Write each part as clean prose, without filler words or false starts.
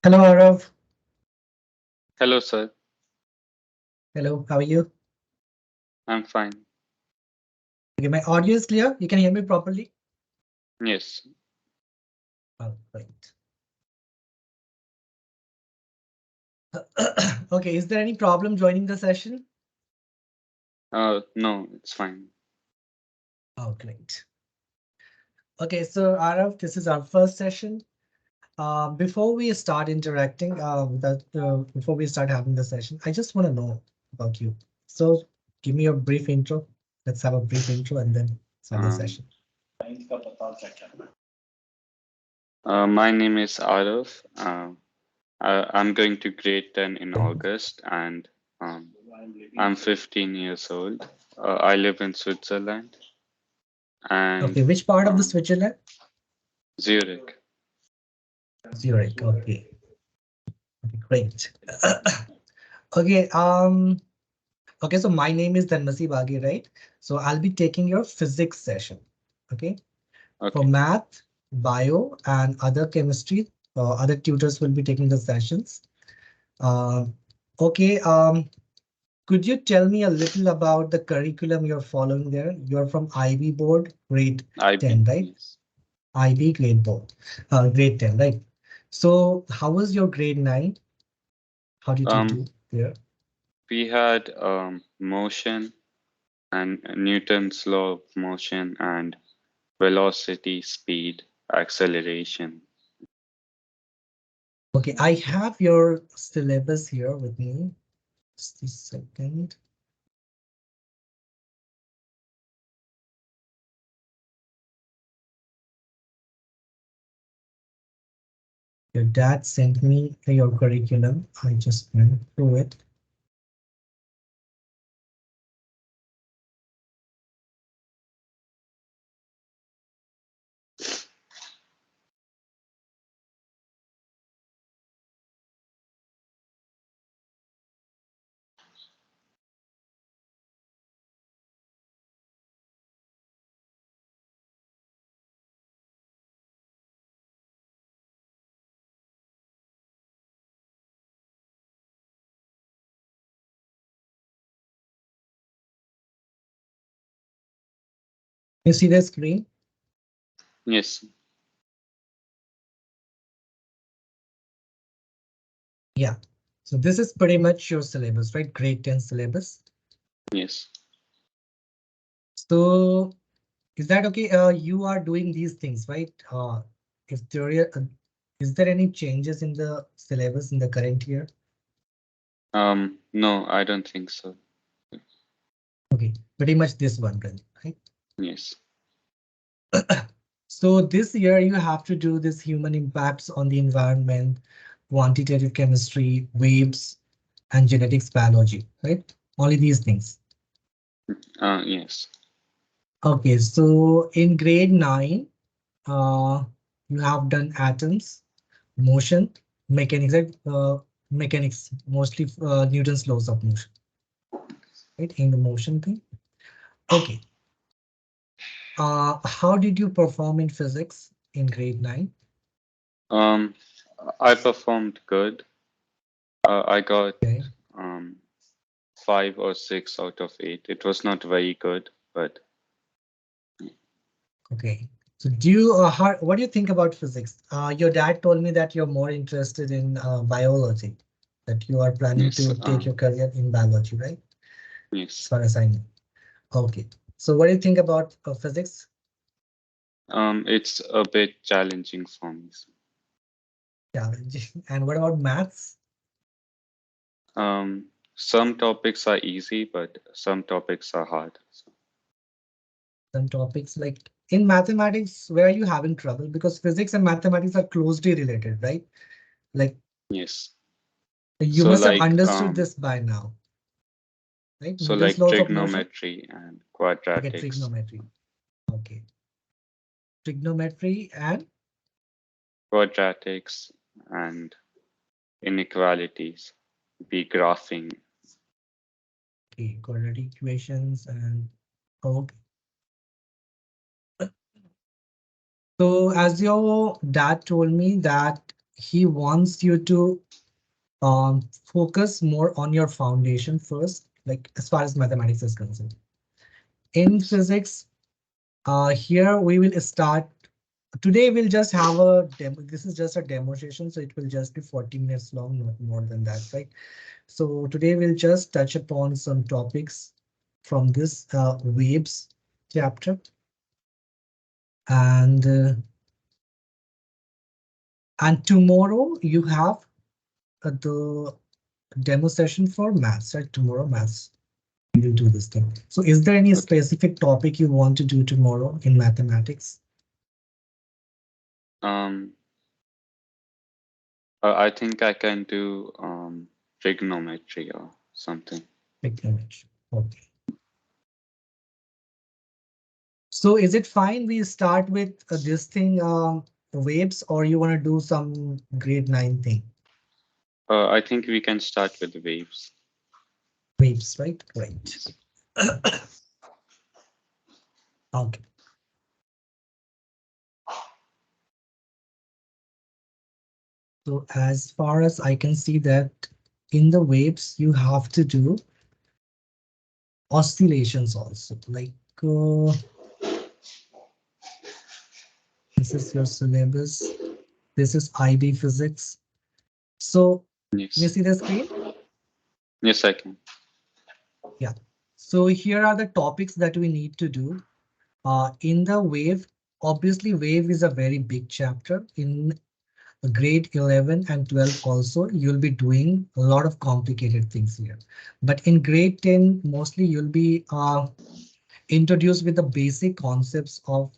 Hello, Aarav. Hello, sir. Hello, how are you? I'm fine. Okay, my audio is clear. You can hear me properly. Yes. Oh, great. Okay, is there any problem joining the session? No, it's fine. Oh, great. Okay, so Aarav, this is our first session. Before we start interacting, before we start having the session, I just want to know about you. So give me a brief intro. Let's have a brief intro and then start the Um, session. my name is Aarav. I'm going to grade 10 in August, and um, I'm 15 years old. I live in Switzerland and Okay, which part of the um, Switzerland? Zurich. Zurich. Okay, great. Okay, okay, so my name is Dhanmasi Bagi, right? So I'll be taking your physics session. Okay. For Okay. math, bio, and other chemistry, other tutors will be taking the sessions. Uh, okay. Could you tell me a little about the curriculum you're following there? You're from IB board, grade IB. 10, right? Yes. IB grade board, grade 10, right? So how was your grade 9? How did you Um, do there? we had motion and Newton's law of motion and velocity, speed, acceleration. Okay, I have your syllabus here with me. Just a second. Your dad sent me your curriculum. I just went through it. You see the screen? Yes. Yeah. So this is pretty much your syllabus, right? Grade 10 syllabus. Yes. So is that okay? You are doing these things, right? If there is there any changes in the syllabus in the current year? No, I don't think so. Okay, pretty much this one, right? Yes. So this year you have to do this human impacts on the environment, quantitative chemistry, waves, and genetics biology, right? Only these things. Yes. Okay, so in grade 9, uh, you have done atoms, motion, mechanics, right? Mechanics, mostly Newton's laws of motion, right? In the motion thing. Okay. How did you perform in physics in grade 9? Um, I performed good. I got Okay. um 5 or 6 out of 8. It was not very good, but Okay. So do you, what do you think about physics? Your dad told me that you're more interested in biology, that you are planning yes. to take your career in biology, right? As Yes. far as I know. Okay. So what do you think about physics? It's a bit challenging for me. Challenging. And what about maths? Some topics are easy, but some topics are hard. So, Some topics like in mathematics, where are you having trouble? Because physics and mathematics are closely related, right? Like yes. you So must have like understood this by now, right? so Newton's like laws of motion. trigonometry and Okay, quadratics. trigonometry. Okay, trigonometry and Quadratics and inequalities, be graphing. okay, quadratic equations and okay. So as your dad told me that he wants you to focus more on your foundation first, like as far as mathematics is concerned. In Yes. physics, here we will start. Today we'll just have a demo. This is just a demonstration, so it will just be 40 minutes long, not more than that, right? So today we'll just touch upon some topics from this waves chapter, and tomorrow you have the demo session for maths, right? Tomorrow maths we will do this thing. So is there any Okay. specific topic you want to do tomorrow in mathematics? Um, I think I can do trigonometry or something. Technology. Okay. So is it fine we start with this thing, waves, or you want to do some grade 9 thing? I think we can start with the waves. Waves, right? Right. Yes. Okay. So as far as I can see that in the waves, you have to do oscillations also. Like this is your syllabus. This is IB physics. So you Yes. see the screen? Yes, I can. Yeah. So here are the topics that we need to do. In the wave, obviously wave is a very big chapter. In grade 11 and 12 also, you'll be doing a lot of complicated things here. But in grade 10, mostly you'll be introduced with the basic concepts of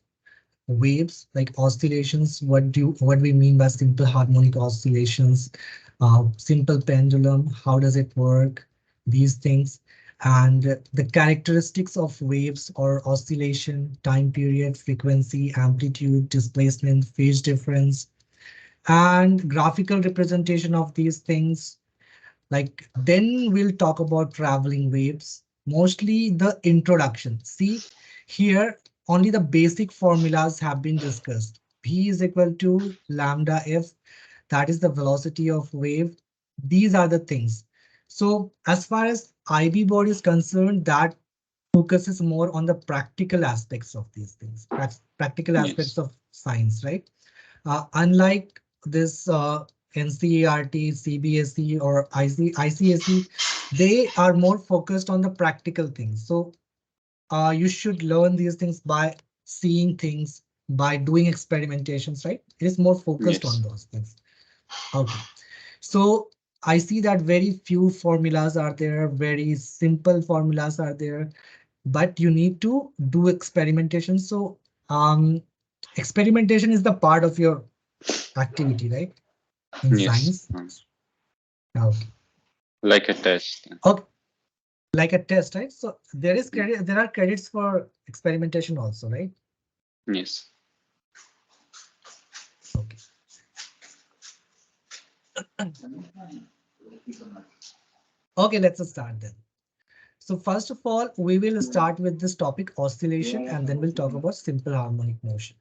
waves, like oscillations. What we mean by simple harmonic oscillations, simple pendulum, how does it work, these things, and the characteristics of waves or oscillation, time period, frequency, amplitude, displacement, phase difference, and graphical representation of these things. Like then we'll talk about traveling waves, mostly the introduction. See here, only the basic formulas have been discussed. P is equal to lambda f, that is the velocity of wave. These are the things. So as far as IB board is concerned, that focuses more on the practical aspects of these things, practical Yes. aspects of science, right? Unlike this NCERT, CBSE, or ICSE, they are more focused on the practical things. So you should learn these things by seeing things, by doing experimentations, right? It is more focused on Yes. those things. Okay. So I see that very few formulas are there, very simple formulas are there, but you need to do experimentation. So experimentation is the part of your activity, right? In Yes. science. Okay. Like a test. Okay. Like a test, right? So there is credit, there are credits for experimentation also, right? Yes. Okay. Okay, let's start then. So first of all, we will start with this topic oscillation, and then we'll talk about simple harmonic motion.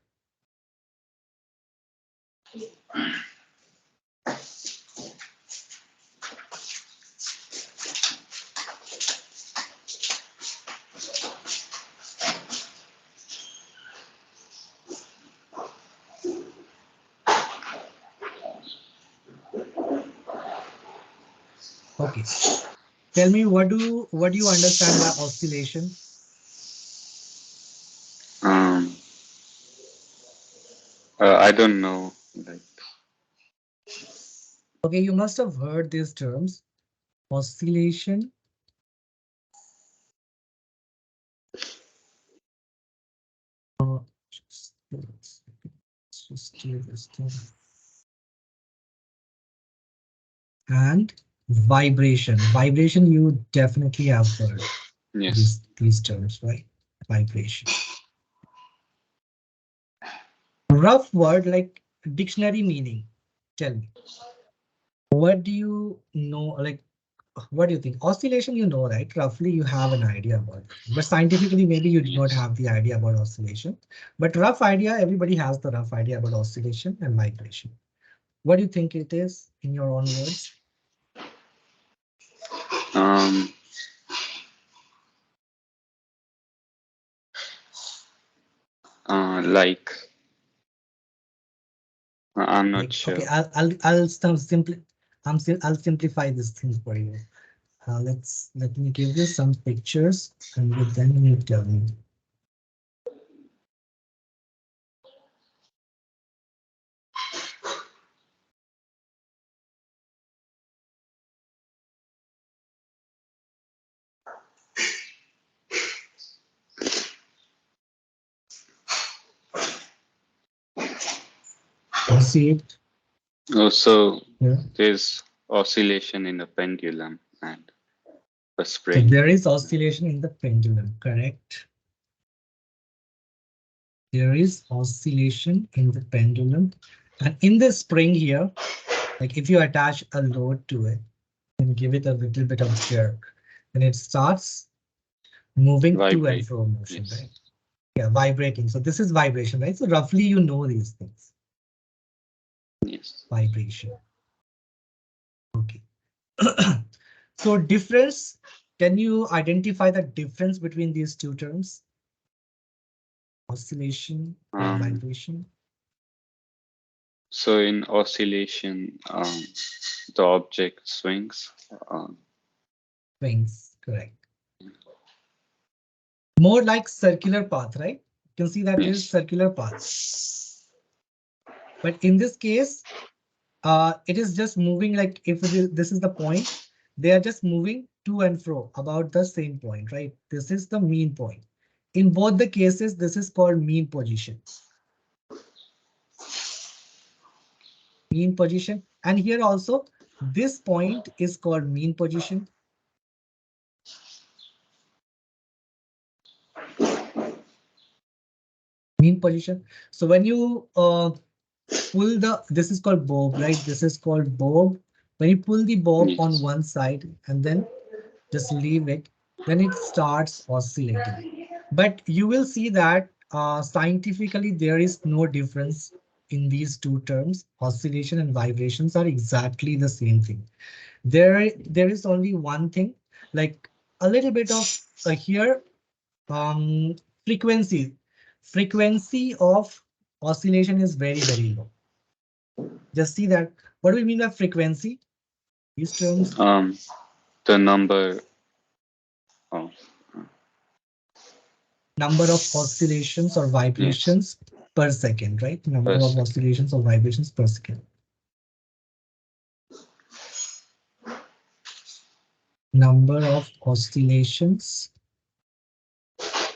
Okay. Tell me, what do you understand by oscillation? Um, I don't know. Like, Okay, you must have heard these terms. Oscillation. Just do this thing. And vibration. Vibration, you definitely have heard yes. these terms, right? Vibration. Rough word like dictionary meaning. Tell me, what do you know? Like, what do you think? Oscillation, you know, right? Roughly, you have an idea about it. But scientifically, maybe you do not Yes. have the idea about oscillation. But rough idea, everybody has the rough idea about oscillation and vibration. What do you think it is in your own words? Um, like I'm not Like, okay, sure. I'll simplify this thing for you. Let me give you some pictures and then you tell me. You see it? Also, Yeah. there's oscillation in the pendulum and a So spring. there is oscillation in the pendulum, correct? There is oscillation in the pendulum. And in the spring here, like if you attach a load to it and give it a little bit of jerk, then it starts moving to and Vibrate. fro motion, Yes. right? Yeah, vibrating. So this is vibration, right? So roughly you know these things. Yes. Vibration. Okay. So difference, can you identify the difference between these two terms? Oscillation or Um, vibration? so in oscillation, the object swings. Um, Swings, correct. More like circular path, right? You can see that there is yes. circular path. But in this case, it is just moving like if this is the point, they are just moving to and fro about the same point, right? This is the mean point. In both the cases, this is called mean position. Mean position. And here also, this point is called mean position. Mean position. So when you pull this is called bob, right? This is called bob. When you pull the bob on Yes. one side and then just leave it, then it starts oscillating. But you will see that scientifically there is no difference in these two terms. Oscillation and vibrations are exactly the same thing. There is only one thing, like a little bit of here, um, frequency. Frequency of oscillation is very, very low. Just see that. What do we mean by frequency? These terms, Um, the number of number of oscillations or yes vibrations per second, right? per Number of second. oscillations or vibrations per second. Number of oscillations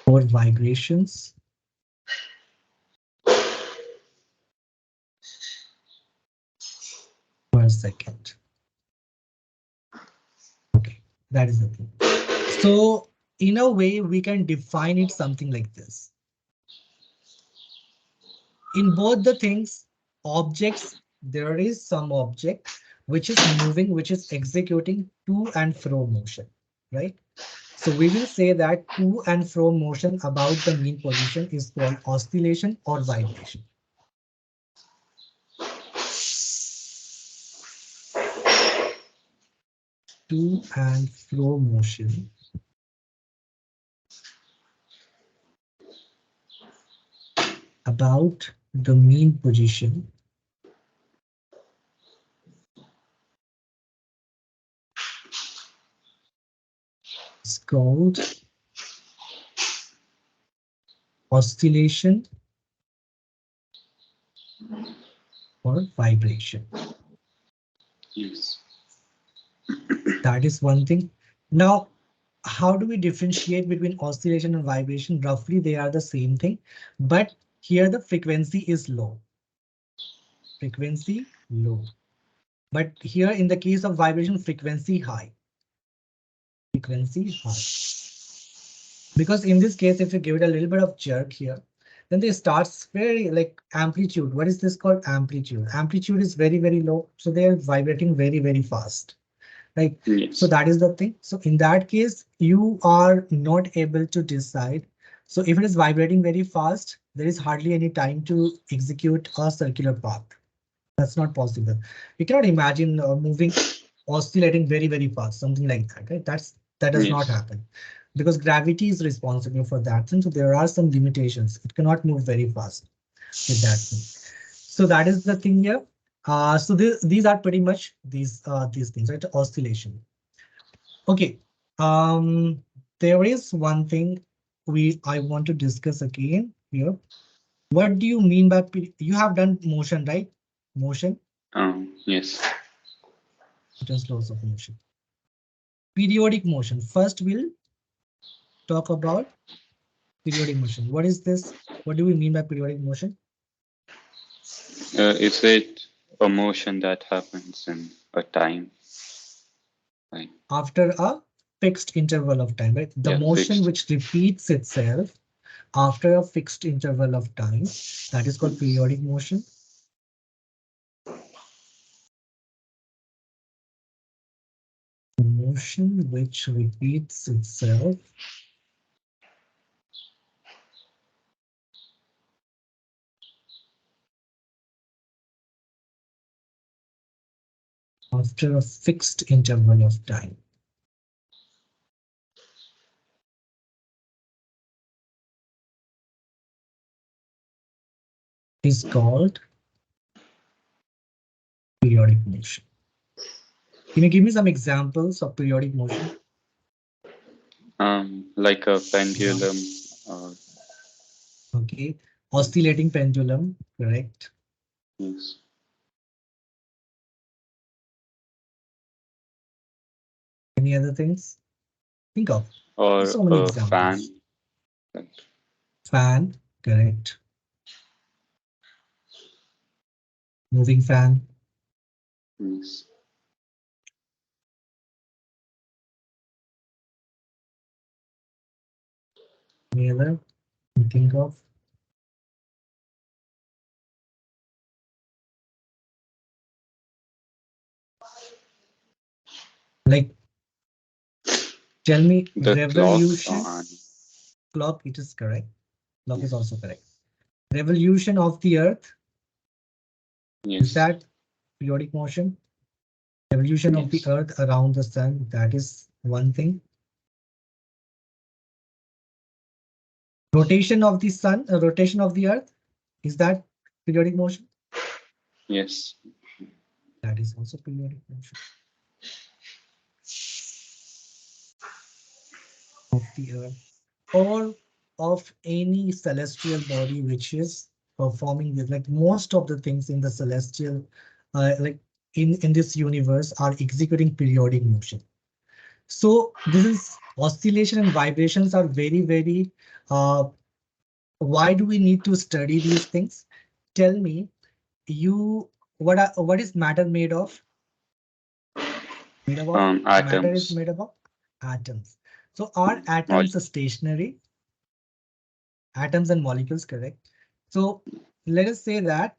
or vibrations per second. Okay, that is the thing. So in a way, we can define it something like this. In both the things, objects, there is some object which is moving, which is executing to and fro motion, right? So we will say that to and fro motion about the mean position is called oscillation or vibration. To and fro motion about the mean position is called oscillation or vibration. Yes. That is one thing. Now, how do we differentiate between oscillation and vibration? Roughly, they are the same thing, but here the frequency is low. Frequency low. But here in the case of vibration, frequency high. Frequency high. Because in this case, if you give it a little bit of jerk here, then they starts very like amplitude. What is this called? Amplitude. Amplitude is very, very low. So they are vibrating very, very fast. Right. So Yes. that is the thing. So in that case, you are not able to decide. So if it is vibrating very fast, there is hardly any time to execute a circular path. That's not possible. You cannot imagine moving, oscillating very, very fast, something like that, right? That does not Yes. happen because gravity is responsible for that. And so there are some limitations. It cannot move very fast with that thing. So that is the thing here. So these are pretty much these things, right? Oscillation. Okay. Um, there is one thing I want to discuss again here. What do you mean by you have done motion, right? Motion, Yes. just laws of motion. Periodic motion. First, we'll talk about periodic motion. What is this? What do we mean by periodic motion? Is it a motion that happens in a time? Like, After a fixed interval of time, right? The yeah, motion fixed. which repeats itself after a fixed interval of time, that is called Yes. periodic motion. The motion which repeats itself after a fixed interval of time is called periodic motion. Can you give me some examples of periodic motion? Like a Example. pendulum. Uh, Okay. Oscillating pendulum, correct. yes. Any other things? Think of. There's Or so many a fan. examples. Like, Fan, correct. Moving fan. yes. Any other you think of? Like, tell me The clock. revolution. Clock, it is correct. Clock is Yes. also correct. Revolution of the earth. Is Yes. that periodic motion? Revolution of the Yes. earth around the sun. That is one thing. Rotation of the sun, rotation of the earth. Is that periodic motion? Yes. That is also periodic motion of the earth or of any celestial body which is performing this. Like most of the things in the celestial, like in this universe are executing periodic motion. So this is oscillation and vibrations are very, very, uh, why do we need to study these things? Tell me, you, what is matter made of? Made up of matter is Atoms. made up of atoms. So are Mol- atoms stationary? Atoms and molecules, correct? So let us say that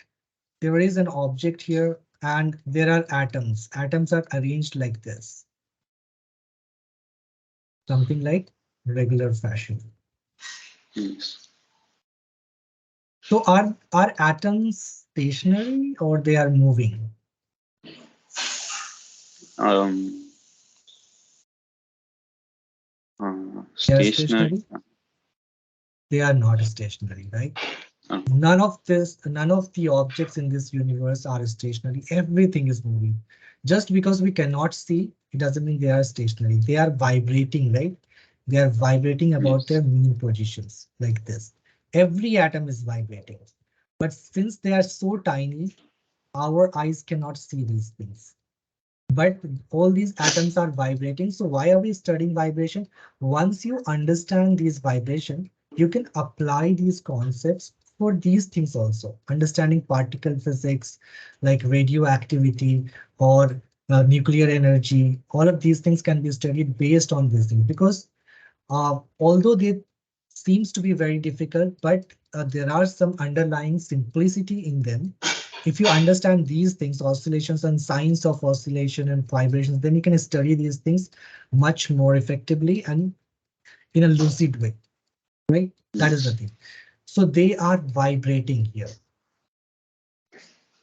there is an object here and there are atoms. Atoms are arranged like this, something like regular fashion. yes. So are atoms stationary or they are moving? Um, They are Stationary. stationary. They are not stationary, right? Uh, None of the objects in this universe are stationary. Everything is moving. Just because we cannot see, it doesn't mean they are stationary. They are vibrating, right? They are vibrating about yes. their mean positions like this. Every atom is vibrating. But since they are so tiny, our eyes cannot see these things. But all these atoms are vibrating. So why are we studying vibration? Once you understand these vibration, you can apply these concepts for these things also. Understanding particle physics like radioactivity or nuclear energy, all of these things can be studied based on this thing because although they seems to be very difficult, but there are some underlying simplicity in them. If you understand these things, oscillations and science of oscillation and vibrations, then you can study these things much more effectively and in a lucid way, right? That is the Yes. thing. So they are vibrating here,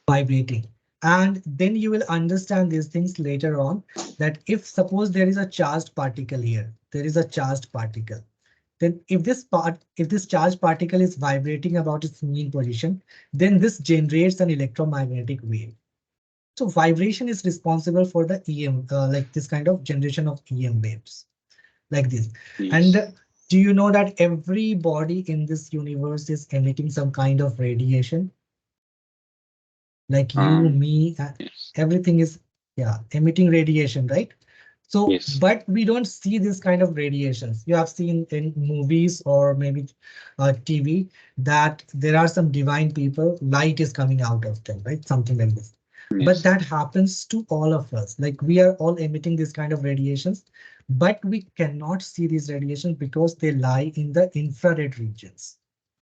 vibrating. And then you will understand these things later on, that if suppose there is a charged particle here, there is a charged particle, then if this charged particle is vibrating about its mean position, then this generates an electromagnetic wave. So vibration is responsible for the EM, like this kind of generation of EM waves, like this. And Yes. do you know that every body in this universe is emitting some kind of radiation? Like you, Um. me, Yes. everything is, yeah, emitting radiation, right? So, Yes. but we don't see this kind of radiations. You have seen in movies or maybe TV that there are some divine people, light is coming out of them, right? Something like this. But Yes. that happens to all of us. Like we are all emitting this kind of radiations, but we cannot see these radiations because they lie in the infrared regions.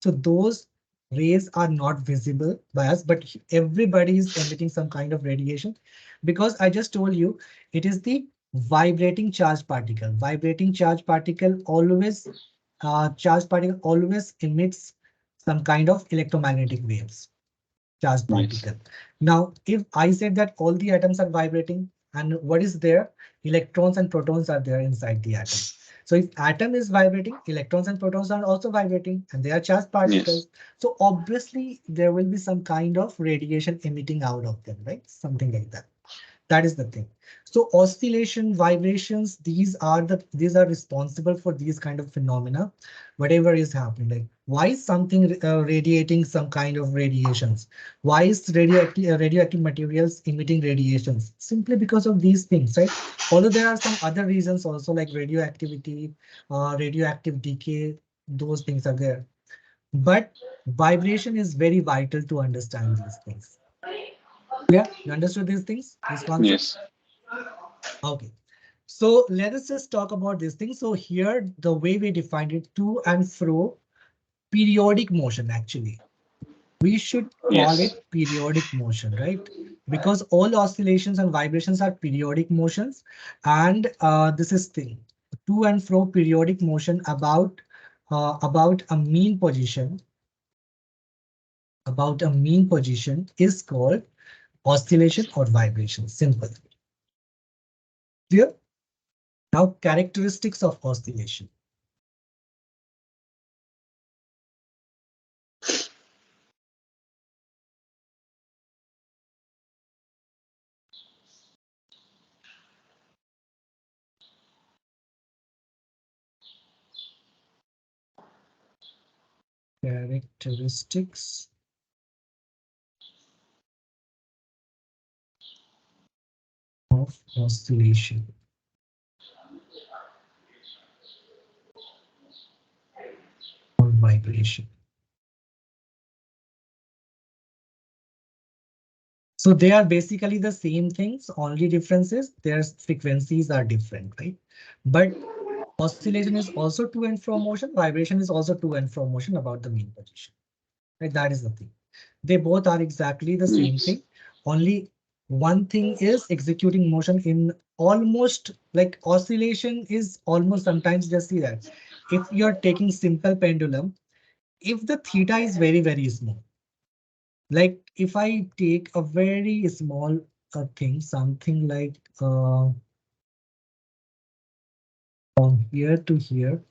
So those rays are not visible by us, but everybody is emitting some kind of radiation, because I just told you it is the vibrating charged particle. Vibrating charged particle always, charged particle always emits some kind of electromagnetic waves, charged Yes. particle. Now, if I said that all the atoms are vibrating, and what is there? Electrons and protons are there inside the atom. So if atom is vibrating, electrons and protons are also vibrating, and they are charged Yes. particles. So obviously there will be some kind of radiation emitting out of them, right? Something like that. That is the thing. So oscillation, vibrations, these are responsible for these kind of phenomena. Whatever is happening, like why is something radiating some kind of radiations? Why is radioactive materials emitting radiations? Simply because of these things, right? Although there are some other reasons also, like radioactivity, radioactive decay, those things are there. But vibration is very vital to understand these things. Yeah, you understood these things, these concepts? Yes. Okay. So let us just talk about this thing. So here, the way we defined it, to and fro, periodic motion, actually. We should call Yes. it periodic motion, right? Because all oscillations and vibrations are periodic motions. And this is thing, to and fro periodic motion about a mean position, is called oscillation or vibration. Simple. Clear? Now, characteristics of oscillation. Characteristics of oscillation or vibration. So they are basically the same things, only differences, their frequencies are different, right? But oscillation is also to and fro motion, vibration is also to and fro motion about the mean position, right? That is the thing. They both are exactly the same Yes. thing. Only one thing is executing motion in almost, like oscillation is almost, sometimes just see that. If you're taking simple pendulum, if the theta is very, very small, like if I take a very small thing, something like from here to here,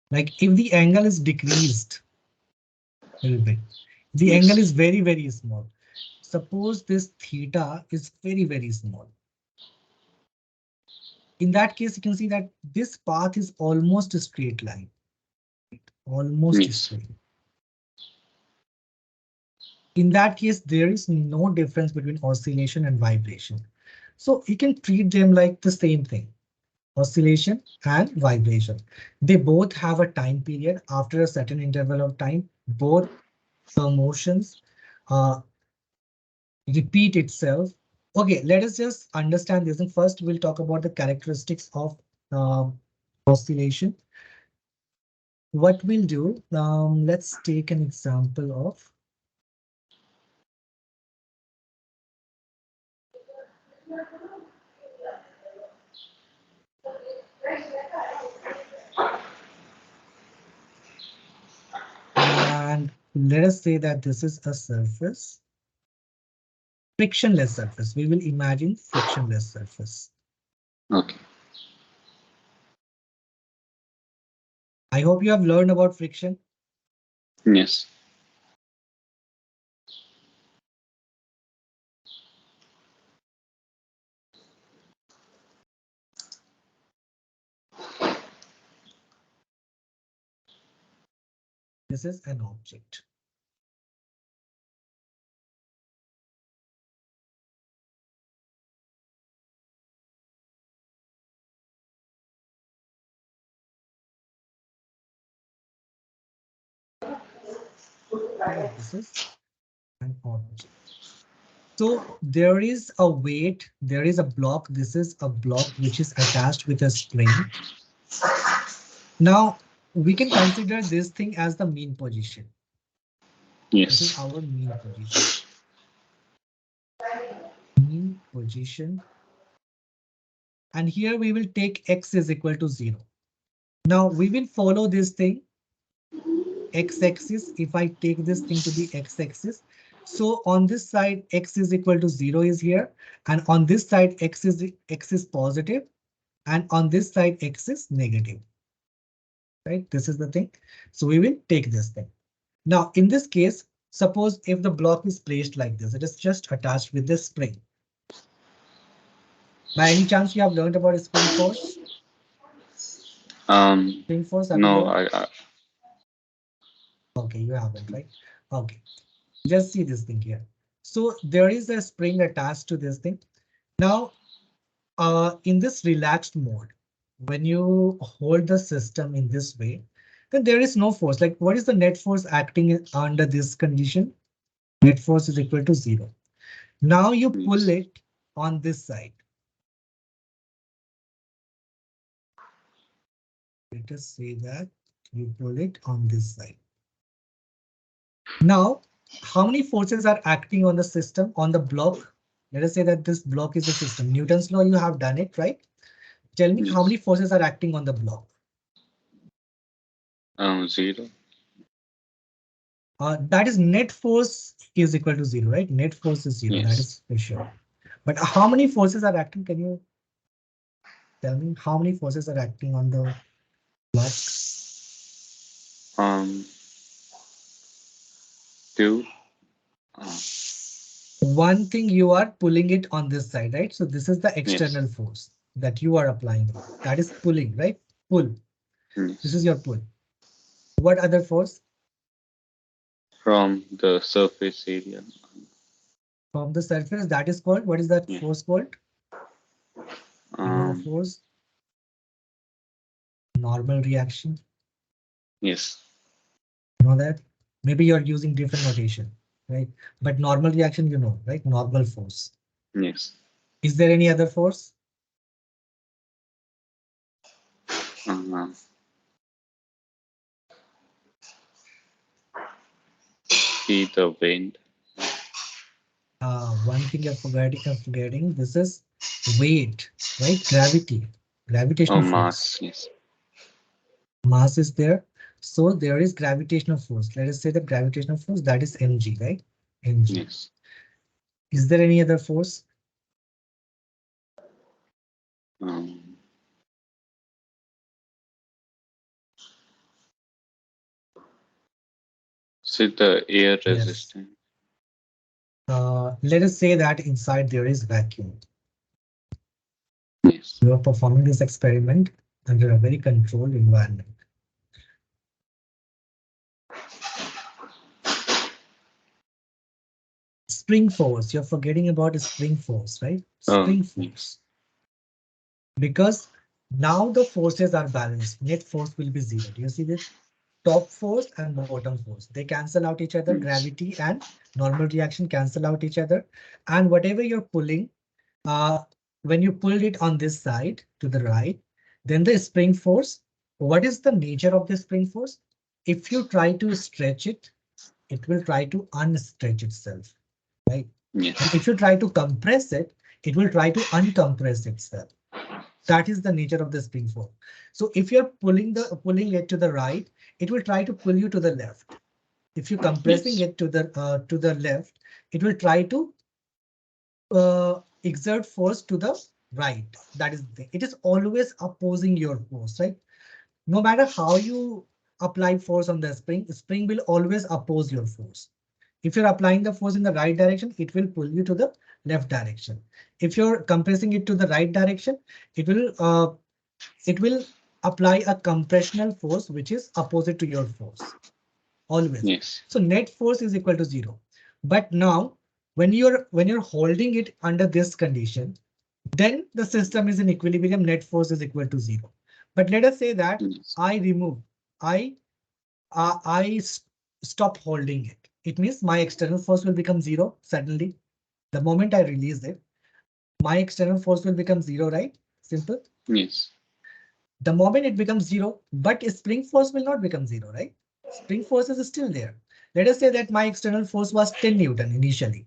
like if the angle is decreased a little bit, the angle Yes. is very, very small. Suppose this theta is very, very small. In that case, you can see that this path is almost a straight line, almost Yes. straight. In that case, there is no difference between oscillation and vibration. So you can treat them like the same thing, oscillation and vibration. They both have a time period. After a certain interval of time, both the motions uh, repeat itself. Okay, let us just understand this. And first, we'll talk about the characteristics of oscillation. What we'll do, let's take an example of And let us say that this is a surface, frictionless surface. We will imagine frictionless surface. Okay. I hope you have learned about friction. Yes. This is an object. That this is an object. So there is a weight, there is a block. This is a block which is attached with a spring. Now we can consider this thing as the mean position. This is Yes. our mean position. Mean position. And here we will take x is equal to 0. Now we will follow this thing x-axis. If I take this thing to be x-axis, so on this side x is equal to 0 is here, and on this side x is positive, and on this side x is negative. Right, this is the thing. So we will take this thing. Now in this case, suppose if the block is placed like this, it is just attached with this spring. By any chance you have learned about spring force? Um, Spring force, have you no, learned? I Okay, you haven't, right? Okay, just see this thing here. So there is a spring attached to this thing. Now, in this relaxed mode, when you hold the system in this way, then there is no force. Like, what is the net force acting under this condition? Net force is equal to 0. Now you pull yes. it on this side. Let us say that you pull it on this side. Now, how many forces are acting on the system, on the block? Let us say that this block is the system. Newton's law, you have done it, right? Tell me how Yes. many forces are acting on the block. 0. That is net force is equal to 0, right? Net force is 0, that Yes. is for sure. But how many forces are acting? Can you tell me how many forces are acting on the block? Um, 2. Uh, One thing, you are pulling it on this side, right? So this is the yes. external force that you are applying. That is pulling, right? Pull. This Yes. is your pull. What other force? From the surface area. From the surface, that is called, what is that Yeah. force called? You know the Um, force? Normal reaction. yes. You know that? Maybe you're using different notation, right? But normal reaction, you know, right? Normal force. Yes. Is there any other force? Um, see the wind. One thing you're forgetting. This is weight, right? Gravity, Oh, gravitational force. mass. Yes. Mass is there. So there is gravitational force. Let us say the gravitational force, that is mg, right? Mg. Yes. Is there any other force? Um, see the air Yes. resistance. Let us say that inside there is vacuum. Yes. You are performing this experiment under a very controlled environment. Spring force, you're forgetting about a spring force, right? Oh, Spring yes. force. Because now the forces are balanced. Net force will be 0. Do you see this? Top force and bottom force. They cancel out each other. Yes. Gravity and normal reaction cancel out each other. And whatever you're pulling, uh, when you pulled it on this side to the right, then the spring force, what is the nature of the spring force? If you try to stretch it, it will try to unstretch itself, right? And Yes. if you try to compress it, It will try to uncompress itself. That is the nature of the spring force. So if you're pulling it to the right, it will try to pull you to the left. If you're compressing Yes. it to the left, it will try to exert force to the right. That is the thing. It is always opposing your force, right? No matter how you apply force on the spring will always oppose your force. If you're applying the force in the right direction, it will pull you to the left direction. If you're compressing it to the right direction, it will apply a compressional force which is opposite to your force always. Yes. So net force is equal to 0. But now when you're holding it under this condition, then the system is in equilibrium, net force is equal to 0. But let us say that Yes. I remove, I stop holding it. It means my external force will become 0 suddenly. The moment I release it, my external force will become 0, right? Simple. Yes. The moment it becomes 0, but spring force will not become 0, right? Spring force is still there. Let us say that my external force was 10 Newton initially.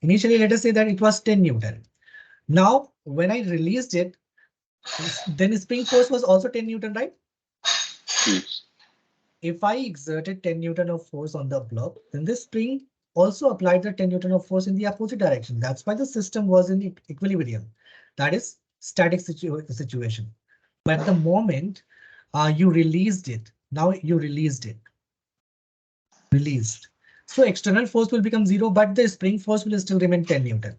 Initially, let us say that it was 10 Newton. Now, when I released it, then spring force was also 10 Newton, right? Yes. If I exerted 10 Newton of force on the block, then the spring also applied the 10 Newton of force in the opposite direction. That's why the system was in equilibrium. That is static situation. But the moment you released it, now you released. So external force will become 0, but the spring force will still remain 10 Newton.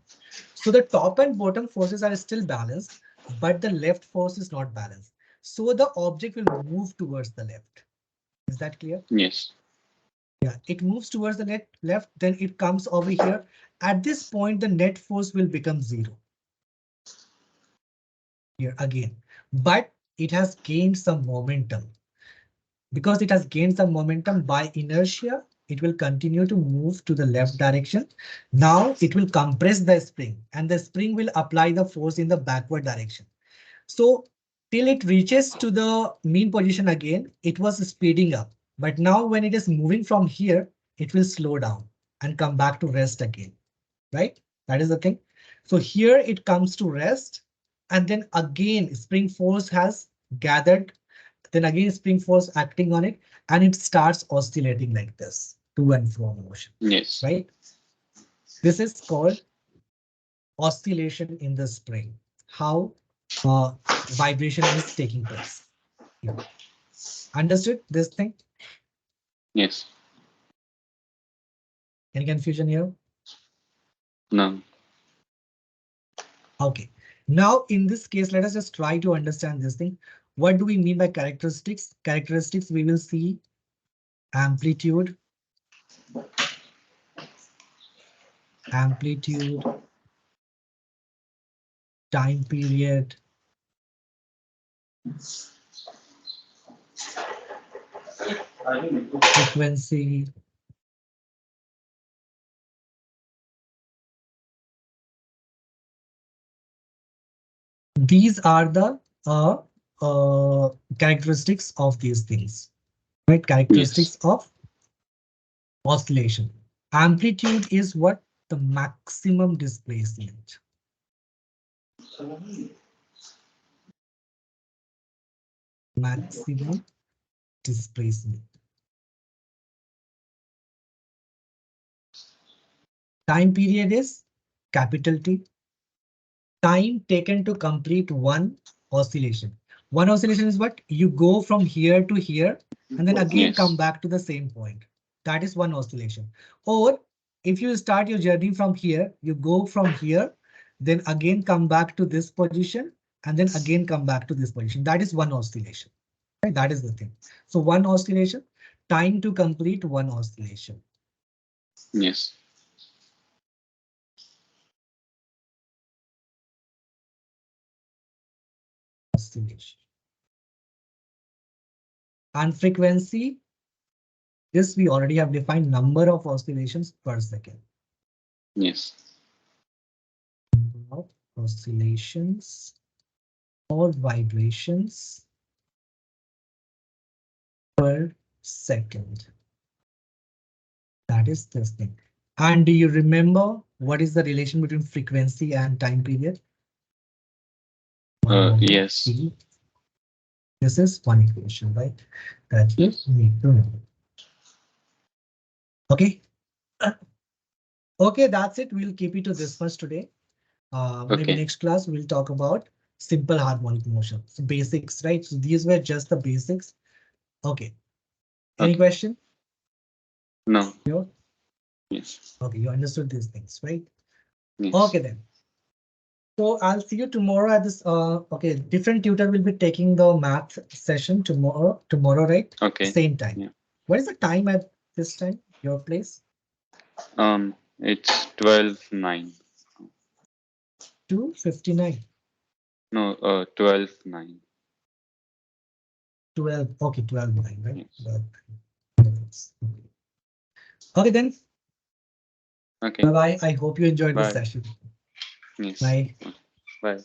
So the top and bottom forces are still balanced, but the left force is not balanced. So the object will move towards the left. Is that clear? Yes. Yeah, it moves towards the left, then it comes over here. At this point, the net force will become 0 here again, but it has gained some momentum. Because it has gained some momentum by inertia, it will continue to move to the left direction. Now it will compress the spring and the spring will apply the force in the backward direction. So till it reaches to the mean position again, it was speeding up. But now when it is moving from here, it will slow down and come back to rest again, right? That is the thing. So here it comes to rest and then again spring force has gathered, then again spring force acting on it and it starts oscillating like this to and from motion, Yes. right? This is called oscillation in the spring. How vibration is taking place. Yeah. Understood this thing? Yes. Any confusion here? No. Okay. Now in this case, let us just try to understand this thing. What do we mean by characteristics? Characteristics, we will see amplitude, amplitude, time period, frequency. These are the characteristics of these things, right? Yes. Characteristics of oscillation. Amplitude is what? The maximum displacement. Maximum displacement. Time period is capital T. Time taken to complete one oscillation. One oscillation is what? You go from here to here and then again come Yes. back to the same point. That is one oscillation. Or if you start your journey from here, you go from here, then again come back to this position and then again come back to this position. That is one oscillation. Right? That is the thing. So one oscillation, time to complete one oscillation. Yes. Oscillation. And frequency, this we already have defined number of oscillations per second. Yes. Of oscillations or vibrations per second. That is this thing. And do you remember what is the relation between frequency and time period? One moment, Yes. see. This is one equation, right? That you Yes. need to know. Okay. Okay, that's it. We'll keep it to this much today. Maybe Okay. next class we'll talk about simple harmonic motion. So basics, right? So these were just the basics. Okay. Any Okay. question? No. No? Yes. Okay, you understood these things, right? Yes. Okay then. So I'll see you tomorrow at this. Okay, different tutor will be taking the math session tomorrow. Tomorrow, right? Okay. Same time. Yeah. What is the time at this time? Your place? It's 12:09. 2:59. No, 12:09. 12. Okay, 12:09, right? Yes. 12. Okay then. Bye Okay. bye. I hope you enjoyed this Bye. session. Yes. Bye. Bye.